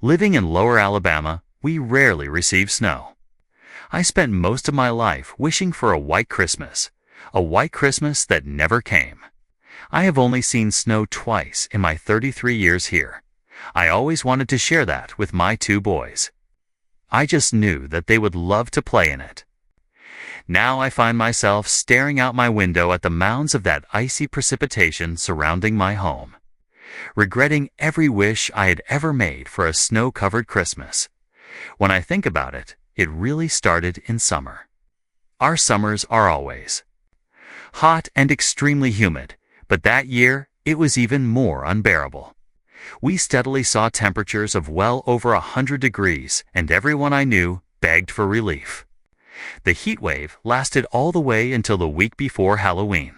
Living in lower Alabama, we rarely receive snow. I spent most of my life wishing for a white Christmas that never came. I have only seen snow twice in my 33 years here. I always wanted to share that with my two boys. I just knew that they would love to play in it. Now I find myself staring out my window at the mounds of that icy precipitation surrounding my home, regretting every wish I had ever made for a snow-covered Christmas. When I think about it, it really started in summer. Our summers are always hot and extremely humid, but that year it was even more unbearable. We steadily saw temperatures of well over 100 degrees, and everyone I knew begged for relief. The heat wave lasted all the way until the week before Halloween.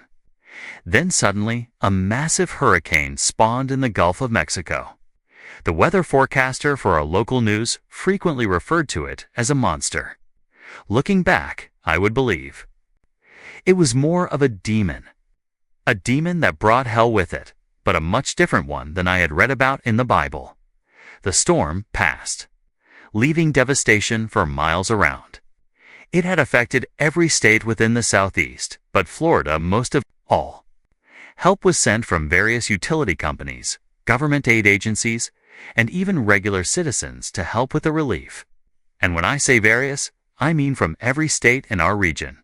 Then suddenly, a massive hurricane spawned in the Gulf of Mexico. The weather forecaster for our local news frequently referred to it as a monster. Looking back, I would believe it was more of a demon that brought hell with it, but a much different one than I had read about in the Bible. The storm passed, leaving devastation for miles around. It had affected every state within the Southeast, but Florida most of all. Help was sent from various utility companies, government aid agencies, and even regular citizens to help with the relief. And when I say various, I mean from every state in our region.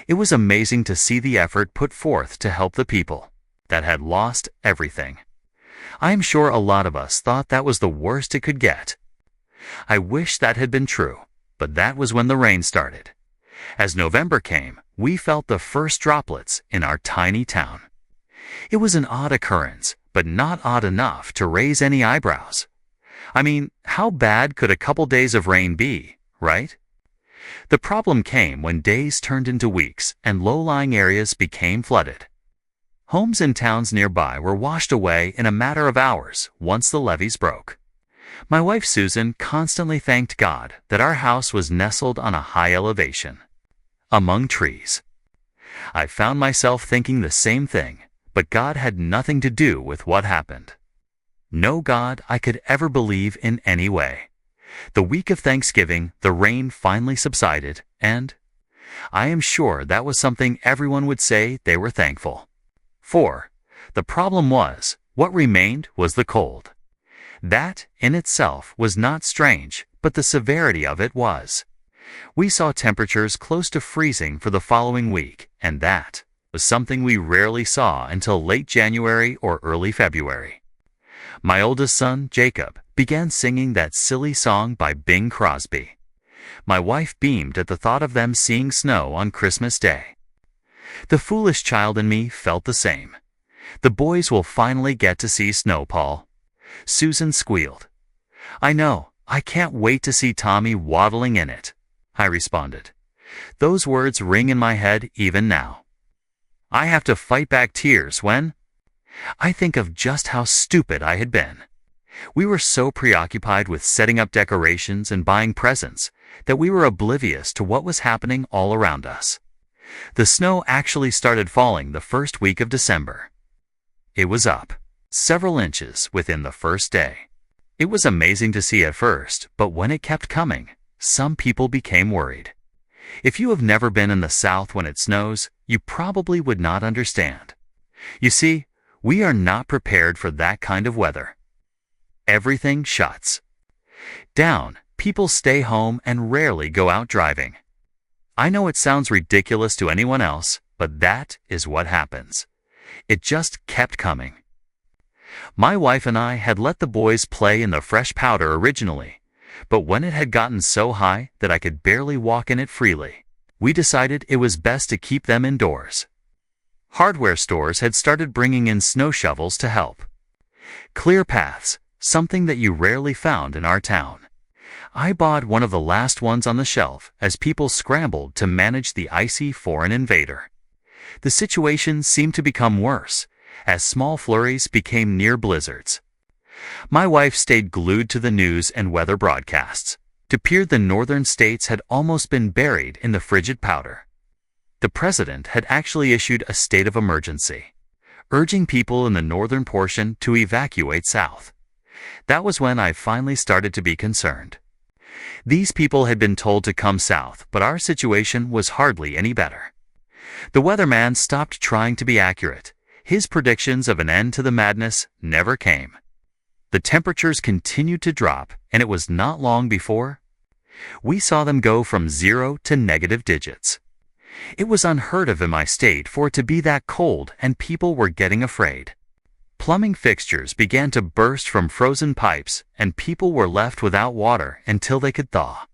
It was amazing to see the effort put forth to help the people that had lost everything. I am sure a lot of us thought that was the worst it could get. I wish that had been true, but that was when the rain started. As November came, we felt the first droplets in our tiny town. It was an odd occurrence, but not odd enough to raise any eyebrows. I mean, how bad could a couple days of rain be, right? The problem came when days turned into weeks and low-lying areas became flooded. Homes in towns nearby were washed away in a matter of hours once the levees broke. My wife Susan constantly thanked God that our house was nestled on a high elevation, among trees. I found myself thinking the same thing, but God had nothing to do with what happened. No God I could ever believe in any way. The week of Thanksgiving, the rain finally subsided, and I am sure that was something everyone would say they were thankful for. The problem was, what remained was the cold. That, in itself, was not strange, but the severity of it was. We saw temperatures close to freezing for the following week, and that was something we rarely saw until late January or early February. My oldest son, Jacob, began singing that silly song by Bing Crosby. My wife beamed at the thought of them seeing snow on Christmas Day. The foolish child in me felt the same. The boys will finally get to see snow, Paul. Susan squealed. I know, I can't wait to see Tommy waddling in it, I responded. Those words ring in my head even now. I have to fight back tears when I think of just how stupid I had been. We were so preoccupied with setting up decorations and buying presents that we were oblivious to what was happening all around us. The snow actually started falling the first week of December. It was up several inches within the first day. It was amazing to see at first, but when it kept coming, some people became worried. If you have never been in the South when it snows, you probably would not understand. You see, we are not prepared for that kind of weather. Everything shuts down, people stay home and rarely go out driving. I know it sounds ridiculous to anyone else, but that is what happens. It just kept coming. My wife and I had let the boys play in the fresh powder originally, but when it had gotten so high that I could barely walk in it freely, we decided it was best to keep them indoors. Hardware stores had started bringing in snow shovels to help clear paths, something that you rarely found in our town. I bought one of the last ones on the shelf as people scrambled to manage the icy foreign invader. The situation seemed to become worse, as small flurries became near blizzards. My wife stayed glued to the news and weather broadcasts. It appeared the northern states had almost been buried in the frigid powder. The president had actually issued a state of emergency, urging people in the northern portion to evacuate south. That was when I finally started to be concerned. These people had been told to come south, but our situation was hardly any better. The weatherman stopped trying to be accurate. His predictions of an end to the madness never came. The temperatures continued to drop, and it was not long before we saw them go from 0 to negative digits. It was unheard of in my state for it to be that cold, and people were getting afraid. Plumbing fixtures began to burst from frozen pipes, and people were left without water until they could thaw.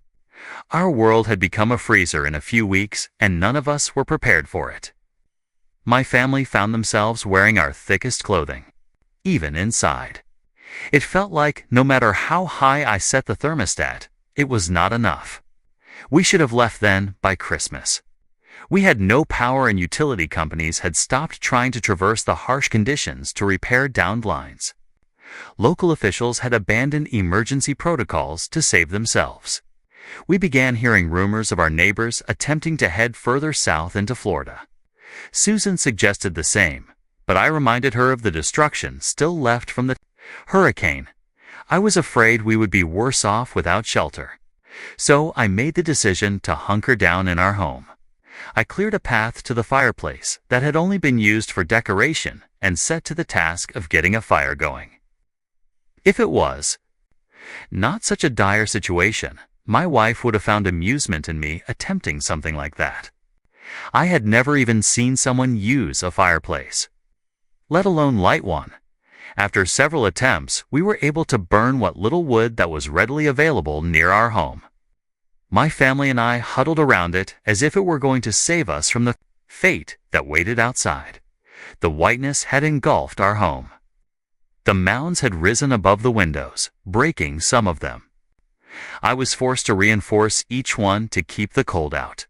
Our world had become a freezer in a few weeks, and none of us were prepared for it. My family found themselves wearing our thickest clothing, even inside. It felt like no matter how high I set the thermostat, it was not enough. We should have left then by Christmas. We had no power, and utility companies had stopped trying to traverse the harsh conditions to repair downed lines. Local officials had abandoned emergency protocols to save themselves. We began hearing rumors of our neighbors attempting to head further south into Florida. Susan suggested the same, but I reminded her of the destruction still left from the hurricane. I was afraid we would be worse off without shelter. So I made the decision to hunker down in our home. I cleared a path to the fireplace that had only been used for decoration and set to the task of getting a fire going. If it was not such a dire situation, my wife would have found amusement in me attempting something like that. I had never even seen someone use a fireplace, let alone light one. After several attempts, we were able to burn what little wood that was readily available near our home. My family and I huddled around it as if it were going to save us from the fate that waited outside. The whiteness had engulfed our home. The mounds had risen above the windows, breaking some of them. I was forced to reinforce each one to keep the cold out.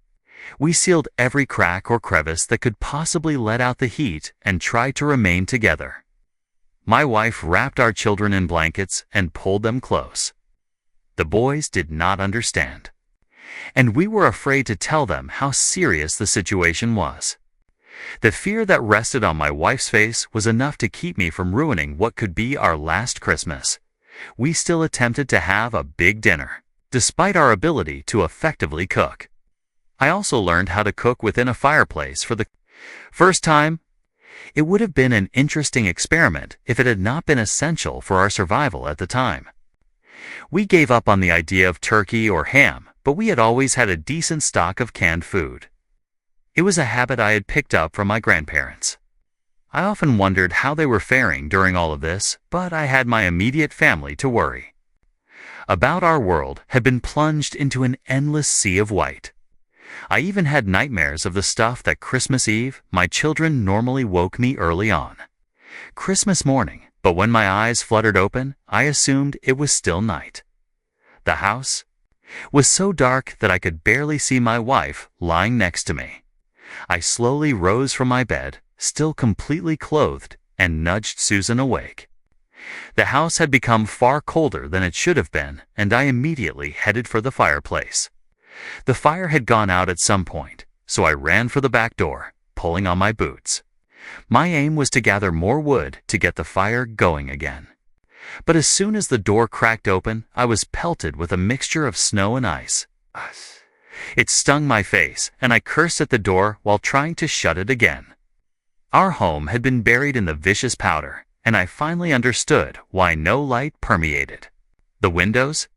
We sealed every crack or crevice that could possibly let out the heat and tried to remain together. My wife wrapped our children in blankets and pulled them close. The boys did not understand, and we were afraid to tell them how serious the situation was. The fear that rested on my wife's face was enough to keep me from ruining what could be our last Christmas. We still attempted to have a big dinner, despite our ability to effectively cook. I also learned how to cook within a fireplace for the first time. It would have been an interesting experiment if it had not been essential for our survival at the time. We gave up on the idea of turkey or ham, but we had always had a decent stock of canned food. It was a habit I had picked up from my grandparents. I often wondered how they were faring during all of this, but I had my immediate family to worry about. Our world had been plunged into an endless sea of white. I even had nightmares of the stuff that Christmas Eve my children normally woke me early on Christmas morning, but when my eyes fluttered open, I assumed it was still night. The house was so dark that I could barely see my wife lying next to me. I slowly rose from my bed, still completely clothed, and nudged Susan awake. The house had become far colder than it should have been, and I immediately headed for the fireplace. The fire had gone out at some point, so I ran for the back door, pulling on my boots. My aim was to gather more wood to get the fire going again. But as soon as the door cracked open, I was pelted with a mixture of snow and ice. It stung my face, and I cursed at the door while trying to shut it again. Our home had been buried in the vicious powder, and I finally understood why no light permeated the windows.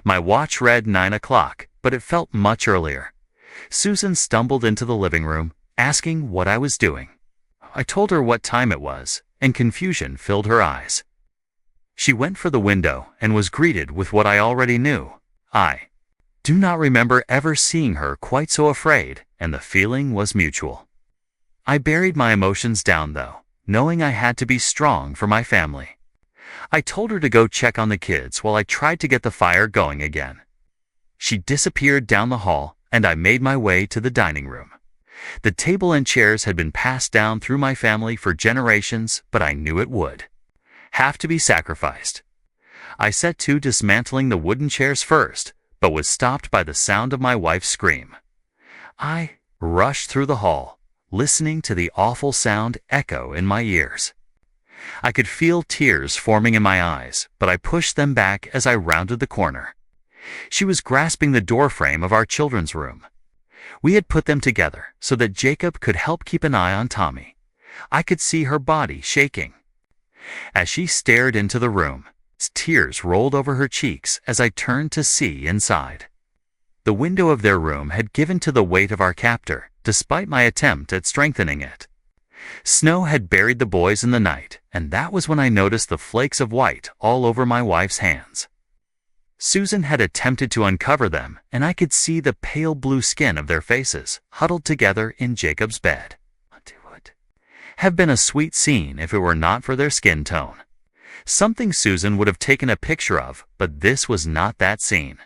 My watch read 9 o'clock, but it felt much earlier. Susan stumbled into the living room, asking what I was doing. I told her what time it was, and confusion filled her eyes. She went for the window and was greeted with what I already knew. I do not remember ever seeing her quite so afraid, and the feeling was mutual. I buried my emotions down, though, knowing I had to be strong for my family. I told her to go check on the kids while I tried to get the fire going again. She disappeared down the hall, and I made my way to the dining room. The table and chairs had been passed down through my family for generations, but I knew it would have to be sacrificed. I set to dismantling the wooden chairs first, but was stopped by the sound of my wife's scream. I rushed through the hall, listening to the awful sound echo in my ears. I could feel tears forming in my eyes, but I pushed them back as I rounded the corner. She was grasping the doorframe of our children's room. We had put them together so that Jacob could help keep an eye on Tommy. I could see her body shaking. As she stared into the room, tears rolled over her cheeks as I turned to see inside. The window of their room had given to the weight of our captor, despite my attempt at strengthening it. Snow had buried the boys in the night, and that was when I noticed the flakes of white all over my wife's hands. Susan had attempted to uncover them, and I could see the pale blue skin of their faces, huddled together in Jacob's bed. It would have been a sweet scene if it were not for their skin tone. Something Susan would have taken a picture of, but this was not that scene.